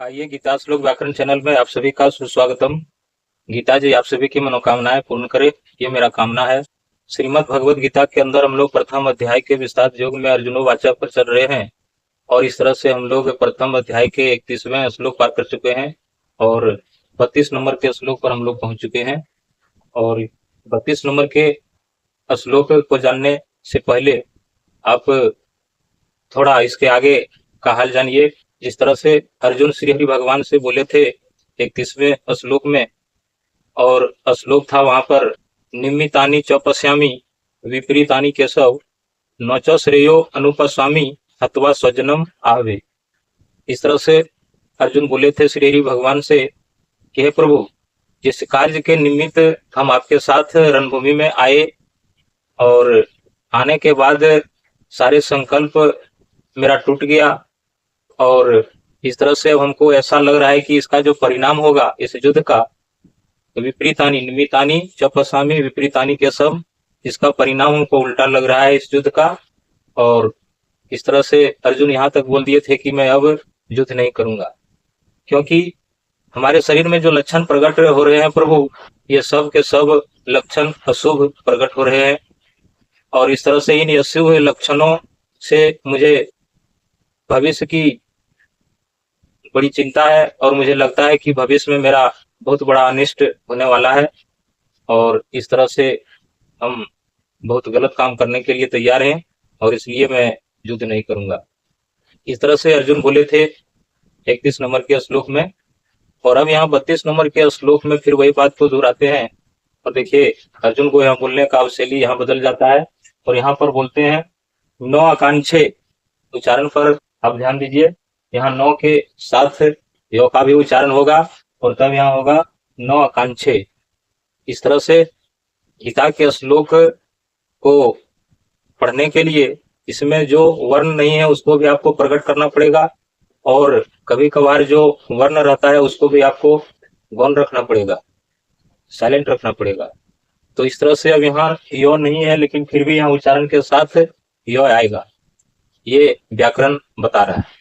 आइए गीता श्लोक व्याकरण चैनल में आप सभी का सुस्वागतम। गीता जी आप सभी की मनोकामनाएं पूर्ण करे, ये मेरा कामना है। श्रीमद् भगवद गीता के अंदर हम लोग प्रथम अध्याय के विस्तार योग में अर्जुनोवाचा पर चल रहे हैं और इस तरह से हम लोग प्रथम अध्याय के 31वें श्लोक पार कर चुके हैं और 32 नंबर के श्लोक पर हम लोग पहुंच चुके हैं। और 32 नंबर के श्लोक को जानने से पहले आप थोड़ा इसके आगे का हाल जानिए। जिस तरह से अर्जुन श्री हरि भगवान से बोले थे 31वें श्लोक में, और श्लोक था वहां पर निमितानि च पश्यामि विपरीतानि केशव न च श्रेयो अनुपस्वामी हत्वा स्वजनम आवे। इस तरह से अर्जुन बोले थे श्री हरि भगवान से कि हे प्रभु, जिस कार्य के निमित्त हम आपके साथ रणभूमि में आए और आने के बाद सारे संकल्प मेरा टूट गया और इस तरह से हमको ऐसा लग रहा है कि इसका जो परिणाम होगा इस युद्ध का, विपरीतानी निमितानी चपसामी विपरीतानी के सब, इसका परिणाम हमको उल्टा लग रहा है इस युद्ध का। और इस तरह से अर्जुन यहाँ तक बोल दिए थे कि मैं अब युद्ध नहीं करूंगा, क्योंकि हमारे शरीर में जो लक्षण प्रकट हो रहे हैं प्रभु, ये सब के सब लक्षण अशुभ प्रकट हो रहे हैं। और इस तरह से इन अशुभ लक्षणों से मुझे भविष्य की बड़ी चिंता है और मुझे लगता है कि भविष्य में मेरा बहुत बड़ा अनिष्ट होने वाला है और इस तरह से हम बहुत गलत काम करने के लिए तैयार हैं और इसलिए मैं युद्ध नहीं करूंगा। इस तरह से अर्जुन बोले थे 31 नंबर के श्लोक में। और अब यहाँ 32 नंबर के श्लोक में फिर वही बात को दोहराते हैं और देखिए अर्जुन को यहाँ बोलने का शैली यहाँ बदल जाता है और यहाँ पर बोलते हैं नौ आकांक्षे। उच्चारण पर आप ध्यान दीजिए, यहाँ 9 के साथ यो का भी उच्चारण होगा और तब यहाँ होगा नौ आकांक्षे। इस तरह से गीता के श्लोक को पढ़ने के लिए इसमें जो वर्ण नहीं है उसको भी आपको प्रकट करना पड़ेगा और कभी कभार जो वर्ण रहता है उसको भी आपको गौण रखना पड़ेगा, साइलेंट रखना पड़ेगा। तो इस तरह से अब यहाँ यो नहीं है लेकिन फिर भी यहाँ उच्चारण के साथ यो आएगा, ये व्याकरण बता रहा है।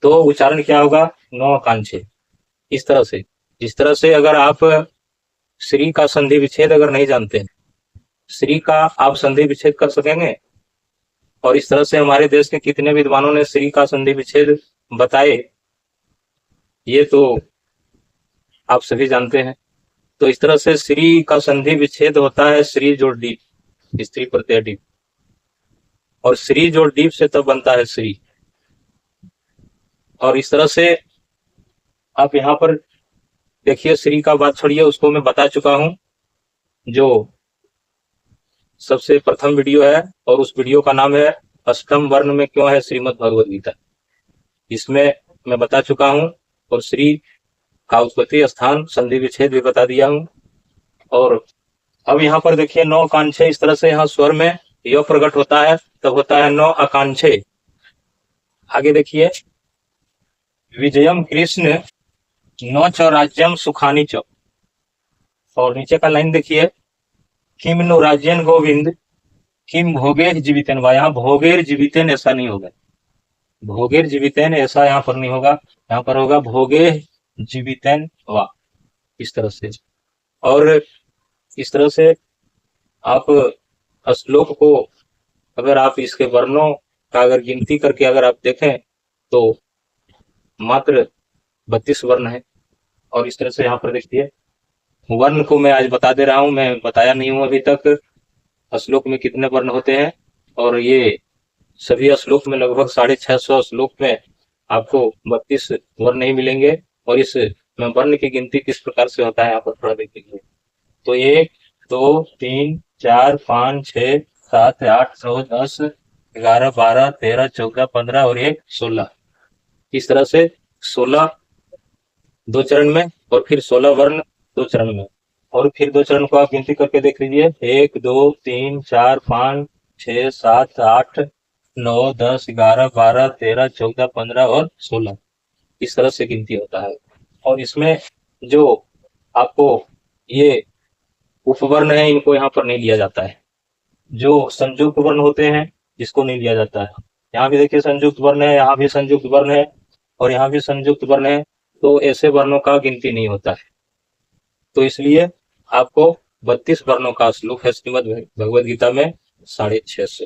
तो उच्चारण क्या होगा, नौ आकांक्षे। इस तरह से, जिस तरह से अगर आप श्री का संधि विच्छेद अगर नहीं जानते हैं, श्री का आप संधि विच्छेद कर सकेंगे। और इस तरह से हमारे देश के कितने विद्वानों ने श्री का संधि विच्छेद बताए, ये तो आप सभी जानते हैं। तो इस तरह से श्री का संधि विच्छेद होता है श्री जोड़ दीप, स्त्री प्रत्यय दीप, और श्री जोड़ दीप से तब बनता है श्री। और इस तरह से आप यहाँ पर देखिए, श्री का बात छोड़िए, उसको मैं बता चुका हूं जो सबसे प्रथम वीडियो है और उस वीडियो का नाम है अष्टम वर्ण में क्यों है श्रीमद् भगवद गीता। इसमें मैं बता चुका हूं और श्री का उत्पत्ति स्थान संधि विच्छेद भी बता दिया हूं। और अब यहाँ पर देखिए नौ आकांक्षे, इस तरह से यहाँ स्वर में यो प्रकट होता है तब होता है नौ आकांक्षे। आगे देखिए, विजयम कृष्ण न च राज्यम सुखानी च, और नीचे का लाइन देखिए, किम नु राज्यन गोविंद किम भोगेर जीवितेन वा। यहाँ भोगेर जीवितेन ऐसा नहीं होगा, भोगेर जीवितेन ऐसा यहाँ पर नहीं होगा, यहाँ पर होगा भोगे जीवितेन वा, इस तरह से। और इस तरह से आप श्लोक को अगर आप इसके वर्णों का अगर गिनती करके अगर आप देखें तो मात्र 32 वर्ण है। और इस तरह से यहाँ पर देखिए, वर्ण को मैं आज बता दे रहा हूं, मैं बताया नहीं हूं अभी तक श्लोक में कितने वर्ण होते हैं। और ये सभी श्लोक में लगभग 650 श्लोक में आपको 32 वर्ण ही मिलेंगे। और इस वर्ण की गिनती किस प्रकार से होता है यहाँ पर थोड़ा देखेंगे तो 1 2 3 4 5 6 7 8 9 10 11 12 13 14 15 और 1 16, इस तरह से 16 दो चरण में और फिर 16 वर्ण दो चरण में। और फिर दो चरण को आप गिनती करके देख लीजिए, 1 2 3 4 5 6 7 8 9 10 11 12 13 14 15 और 16, इस तरह से गिनती होता है। और इसमें जो आपको ये उपवर्ण है इनको यहाँ पर नहीं लिया जाता है, जो संयुक्त वर्ण होते हैं इसको नहीं लिया जाता है। यहाँ भी देखिए संयुक्त वर्ण है, यहाँ भी संयुक्त वर्ण है और यहाँ भी संयुक्त वर्ण है। तो ऐसे वर्णों का गिनती नहीं होता है। तो इसलिए आपको 32 वर्णों का श्लोक है श्रीमद् भगवद गीता में 650।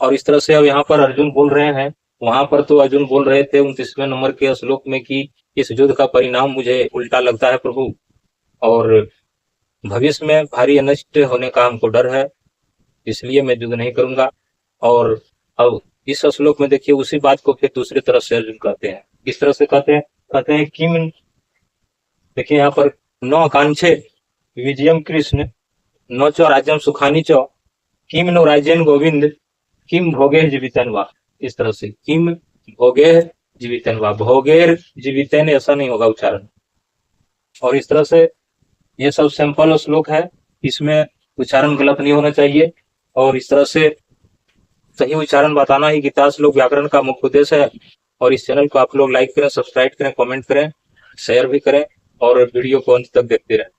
और इस तरह से अब यहाँ पर अर्जुन बोल रहे हैं, वहां पर तो अर्जुन बोल रहे थे 29वें नंबर के श्लोक में कि इस युद्ध का परिणाम मुझे उल्टा लगता है प्रभु, और भविष्य में भारी अनिष्ट होने का हमको डर है, इसलिए मैं युद्ध नहीं करूंगा। और अब इस श्लोक में देखिए उसी बात को फिर दूसरी तरफ से अर्जुन कहते हैं। किस तरह से कहते हैं किम, देखिए यहाँ पर न आकांक्षे विजयम कृष्ण न च राज्यम सुखानी च किम नो राज्यन गोविंद किम भोगे जीवितन वा। इस तरह से किम भोगे जीवितन वा, भोगेर जीवितन ऐसा नहीं होगा उच्चारण। और इस तरह से ये सब सिंपल श्लोक है, इसमें उच्चारण गलत नहीं होना चाहिए। और इस तरह से सही उच्चारण बताना ही गीता श्लोक व्याकरण का मुख्य उद्देश्य है। और इस चैनल को आप लोग लाइक करें, सब्सक्राइब करें, कमेंट करें, शेयर भी करें और वीडियो को अंत तक देखते रहें।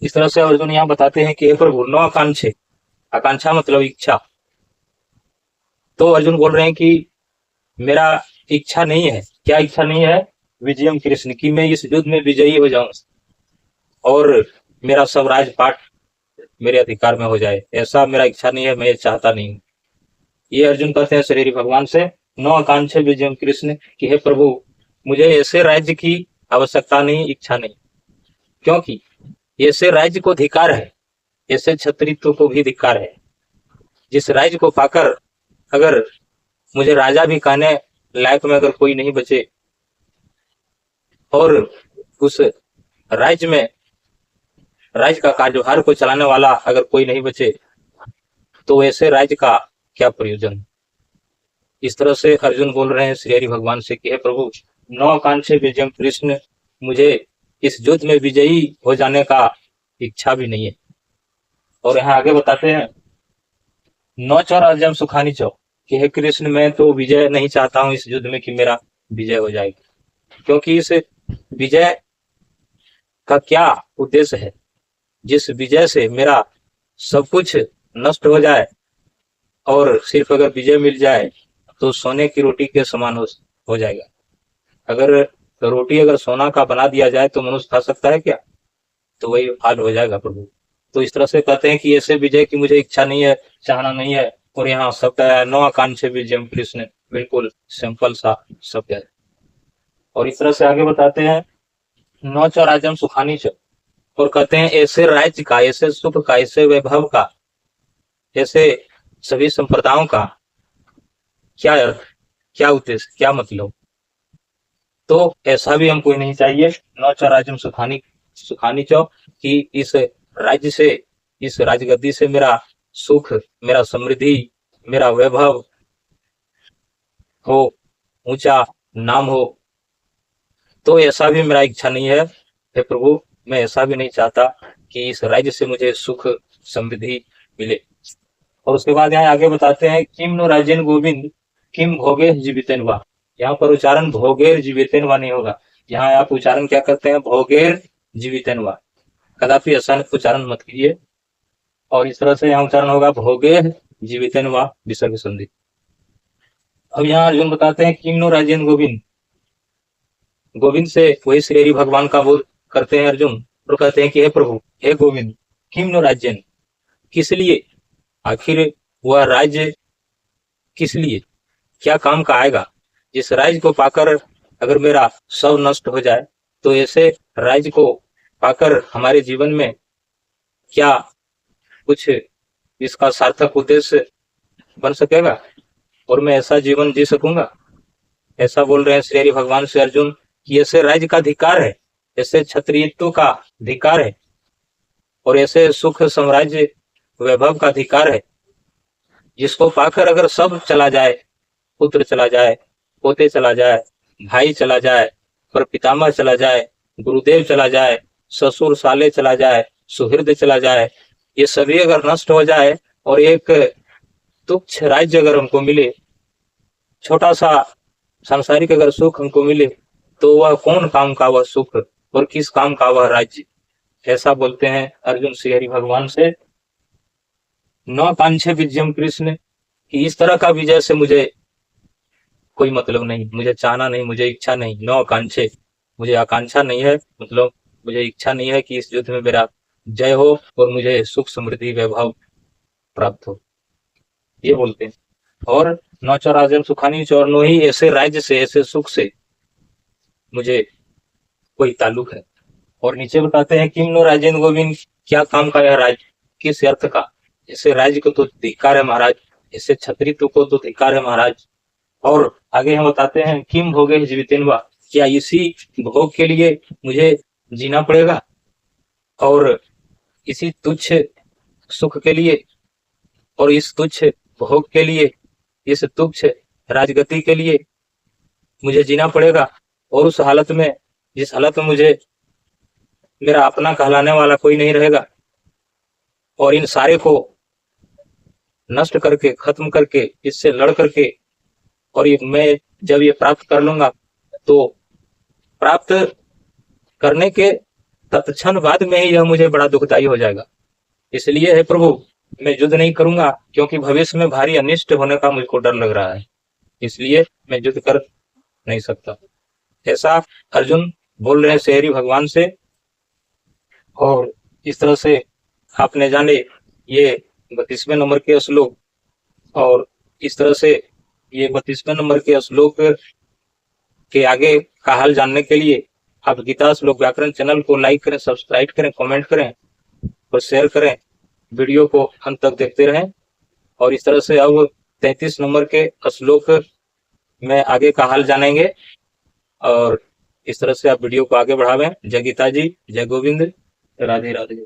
इस तरह से अर्जुन यहाँ बताते हैं कि हे प्रभु न आकांक्षे, आकांक्षा मतलब इच्छा। तो अर्जुन बोल रहे हैं कि मेरा इच्छा नहीं है। क्या इच्छा नहीं है? विजयम कृष्ण, की मैं इस युद्ध में विजयी हो जाऊं और मेरा सब राजपाट मेरे अधिकार में हो जाए, ऐसा मेरा इच्छा नहीं है, मैं चाहता नहीं हूं। ये अर्जुन कहते हैं शरीरी भगवान से न आकांक्षे विजयम कृष्ण, कि हे प्रभु मुझे ऐसे राज्य की आवश्यकता नहीं, इच्छा नहीं, क्योंकि ऐसे राज्य को धिक्कार है, ऐसे क्षत्रित्व को भी धिक्कार है। जिस राज्य को पाकर अगर मुझे राजा भी कहने लायक में अगर कोई नहीं बचे और उस राज्य में राज्य का कार्यभार को चलाने वाला अगर कोई नहीं बचे, तो ऐसे राज्य का क्या प्रयोजन। इस तरह से अर्जुन बोल रहे हैं श्री हरि भगवान से कि हे प्रभु न आकांक्षे विजयम कृष्ण, मुझे इस युद्ध में विजयी हो जाने का इच्छा भी नहीं है। और यहाँ आगे बताते हैं न च राज्यम सुखानी चौ, कि हे कृष्ण मैं तो विजय नहीं चाहता हूं इस युद्ध में कि मेरा विजय हो जाएगी, क्योंकि इस विजय का क्या उद्देश्य है। जिस विजय से मेरा सब कुछ नष्ट हो जाए और सिर्फ अगर विजय मिल जाए तो सोने की रोटी के समान हो जाएगा। अगर रोटी अगर सोना का बना दिया जाए तो मनुष्य खा सकता है क्या? तो वही हाल हो जाएगा प्रभु। तो इस तरह से कहते हैं कि ऐसे विजय की मुझे इच्छा नहीं है, चाहना नहीं है। और यहाँ शब्द है नो आकांक्षे विजयम कृष्ण, बिल्कुल सिंपल सा शब्द है। और इस तरह से आगे बताते हैं न च राज्यम सुखानी च, और कहते हैं ऐसे राज्य का, ऐसे सुख का, ऐसे वैभव का, ऐसे सभी संप्रदायों का क्या अर्थ, क्या उद्देश्य, क्या मतलब। तो ऐसा भी हमको नहीं चाहिए। न च राज्यम सुखानी च, कि इस राज्य से, इस राजगद्दी से मेरा सुख, मेरा समृद्धि, मेरा वैभव हो, ऊंचा नाम हो, तो ऐसा भी मेरा इच्छा नहीं है। हे प्रभु मैं ऐसा भी नहीं चाहता कि इस राज्य से मुझे सुख समृद्धि मिले। और उसके बाद यहाँ आगे बताते हैं किम नो राज्यन गोविंद किम भोगे जीवितेन वा। यहाँ पर उच्चारण भोगेर जीवितेन वा नहीं होगा, यहाँ आप उच्चारण क्या करते हैं? भोगेर जीवितेन वा। कदापि ऐसा उच्चारण मत कीजिए। और इस तरह से यहाँ उच्चारण होगा भोगेर जीवितेन वा विसर्ग संधि। अब यहाँ अर्जुन बताते हैं किम नो राज्यन गोविंद, गोविंद से वही श्री हरि भगवान का बोध करते हैं अर्जुन, और कहते हैं कि हे प्रभु, हे गोविंद, किम नो राज्यन, किस लिए, आखिर वह राज्य किस लिए, क्या काम का आएगा। जिस राज्य को पाकर अगर मेरा सब नष्ट हो जाए, तो ऐसे राज्य को पाकर हमारे जीवन में क्या कुछ इसका सार्थक उद्देश्य बन सकेगा और मैं ऐसा जीवन जी सकूंगा। ऐसा बोल रहे हैं श्री हरि भगवान से अर्जुन कि ऐसे राज्य का अधिकार है, ऐसे क्षत्रियत्व का अधिकार है, और ऐसे सुख साम्राज्य वैभव का अधिकार है, जिसको पाकर अगर सब चला जाए, पुत्र चला जाए, पोते चला जाए, भाई चला जाए, पर पितामह चला जाए, गुरुदेव चला जाए, ससुर साले चला जाए, सुहृद चला जाए, ये सभी अगर नष्ट हो जाए और एक तुच्छ राज्य अगर हमको मिले, छोटा सा सांसारिक अगर सुख हमको मिले, तो वह कौन काम का वह सुख और किस काम का वह राज्य। ऐसा बोलते हैं अर्जुन श्री हरि भगवान से न कांक्षे विजयम कृष्ण, कि इस तरह का विजय से मुझे कोई मतलब नहीं, मुझे चाहना नहीं, मुझे इच्छा नहीं, नो आकांक्षे, मुझे आकांक्षा नहीं है, मतलब मुझे इच्छा नहीं है कि इस युद्ध में मेरा जय हो और मुझे सुख समृद्धि वैभव प्राप्त हो, ये बोलते हैं। और न च राज्यम सुखानी च, और नो ही ऐसे राज्य से, ऐसे सुख से मुझे कोई ताल्लुक है। और नीचे बताते हैं किम नो राजेंद्र गोविंद, क्या काम का यह राज्य, किस अर्थ का, ऐसे राज्य को तो धिक्कार है महाराज, ऐसे छत्रित्व को तो धिक्कार है महाराज। और आगे हम बताते हैं किम भोगे जीवितेनवा, क्या इसी भोग के लिए मुझे जीना पड़ेगा, और इसी तुच्छ सुख के लिए, और इस तुच्छ भोग के लिए, इस तुच्छ राजगति के लिए मुझे जीना पड़ेगा। और उस हालत में, जिस हालत में मुझे मेरा अपना कहलाने वाला कोई नहीं रहेगा, और इन सारे को नष्ट करके, खत्म करके, इससे लड़ करके, और ये मैं जब ये प्राप्त कर लूंगा, तो प्राप्त करने के तत्क्षण बाद में ही यह मुझे बड़ा दुखदायी हो जाएगा। इसलिए है प्रभु, मैं युद्ध नहीं करूंगा, क्योंकि भविष्य में भारी अनिष्ट होने का मुझको डर लग रहा है, इसलिए मैं युद्ध कर नहीं सकता। ऐसा अर्जुन बोल रहे हैं शहरी भगवान से। और इस तरह से आपने जाने ये 32वें नंबर के श्लोक, और इस तरह से ये 32वें नंबर के श्लोक के आगे का हाल जानने के लिए आप गीता श्लोक व्याकरण चैनल को लाइक करें, सब्सक्राइब करें, कमेंट करें और शेयर करें, वीडियो को अंत तक देखते रहें। और इस तरह से अब 33 नंबर के श्लोक में आगे का हाल जानेंगे, और इस तरह से आप वीडियो को आगे बढ़ावें। जय गीता जी, जय गोविंद, राधे राधे।